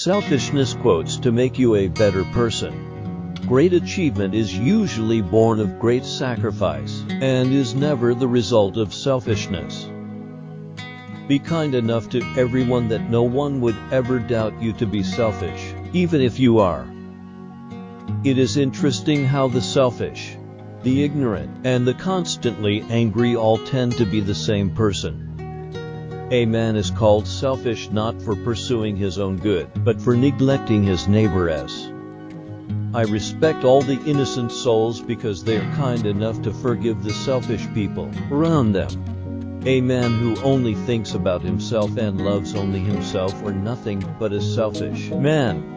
Selfishness quotes to make you a better person. Great achievement is usually born of great sacrifice, and is never the result of selfishness. Be kind enough to everyone that no one would ever doubt you to be selfish, even if you are. It is interesting how the selfish, the ignorant, and the constantly angry all tend to be the same person. A man is called selfish not for pursuing his own good, but for neglecting his neighbor's. I respect all the innocent souls because they are kind enough to forgive the selfish people around them. A man who only thinks about himself and loves only himself or nothing but a selfish man.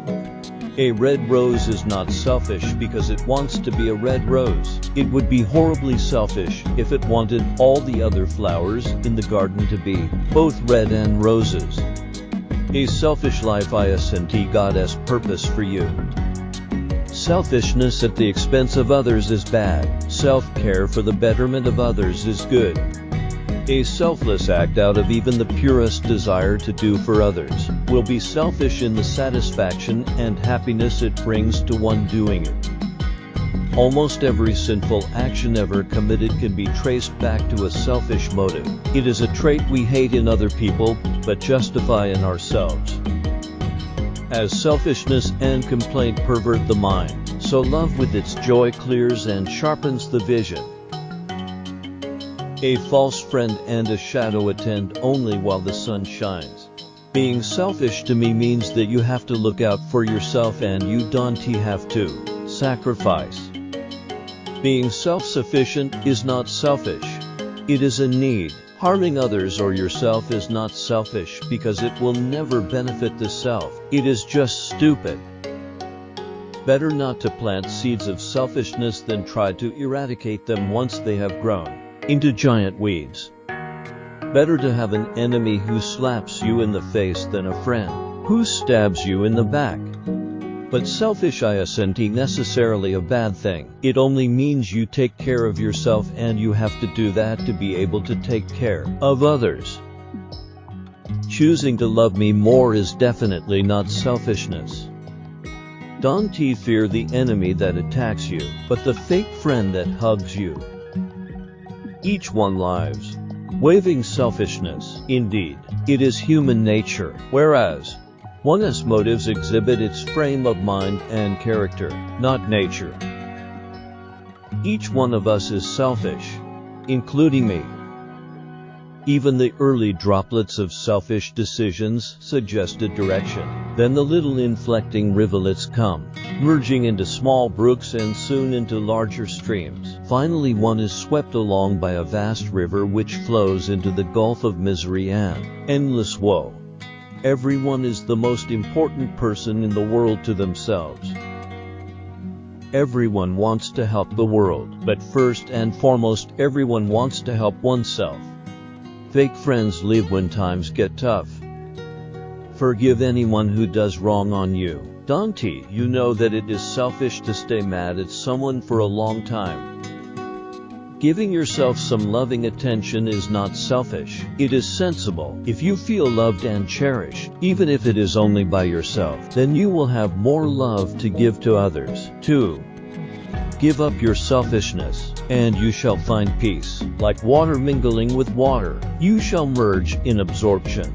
A red rose is not selfish because it wants to be a red rose. It would be horribly selfish if it wanted all the other flowers in the garden to be both red and roses. A selfish life isn't God's purpose for you. Selfishness at the expense of others is bad. Self-care for the betterment of others is good. A selfless act out of even the purest desire to do for others will be selfish in the satisfaction and happiness it brings to one doing it. Almost every sinful action ever committed can be traced back to a selfish motive. It is a trait we hate in other people, but justify in ourselves. As selfishness and complaint pervert the mind, so love with its joy clears and sharpens the vision. A false friend and a shadow attend only while the sun shines. Being selfish to me means that you have to look out for yourself and you don't have to sacrifice. Being self-sufficient is not selfish. It is a need. Harming others or yourself is not selfish because it will never benefit the self. It is just stupid. Better not to plant seeds of selfishness than try to eradicate them once they have grown into giant weeds. Better to have an enemy who slaps you in the face than a friend who stabs you in the back. But selfish isn't necessarily a bad thing. It only means you take care of yourself, and you have to do that to be able to take care of others. Choosing to love me more is definitely not selfishness. Don't fear the enemy that attacks you, but the fake friend that hugs you. Each one lives. Waving selfishness. Indeed, it is human nature, whereas one's motives exhibit its frame of mind and character, not nature. Each one of us is selfish, including me. Even the early droplets of selfish decisions suggested direction. Then the little inflecting rivulets come, merging into small brooks and soon into larger streams. Finally one is swept along by a vast river which flows into the gulf of misery and endless woe. Everyone is the most important person in the world to themselves. Everyone wants to help the world, but first and foremost everyone wants to help oneself. Fake friends leave when times get tough. Forgive anyone who does wrong on you. Don't you know that it is selfish to stay mad at someone for a long time? Giving yourself some loving attention is not selfish. It is sensible. If you feel loved and cherished, even if it is only by yourself, then you will have more love to give to others, too. Give up your selfishness, and you shall find peace. Like water mingling with water, you shall merge in absorption.